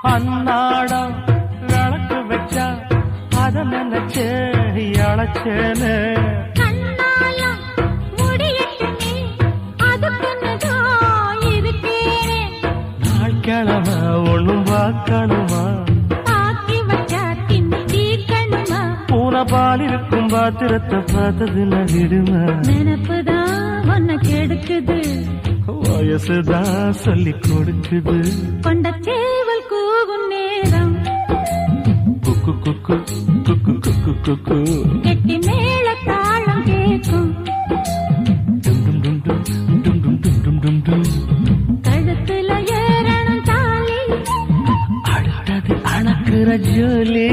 அன்னாடம் விளக்கு வச்சா அத நினைச்சே அழைச்சேன்னு நாள் கிழமை ஒண்ணும் பார்க்கணுமா பூனை பால் இருக்கும் பாத்திரத்தை பார்த்தது நகிடுமா நினப்புதான் ஒன்ன கெடுக்குது வயசுதான் சொல்லி கொடுக்குது கொண்ட சேவல் கூவும் நேரம் குக்கு குக்கு குக்கு குக்கு குக்கு கெட்டி மேல தாளம் கேட்கும் கழுத்துல ஏறணும் தாலி அடுத்தது அணக்குற ஜோலி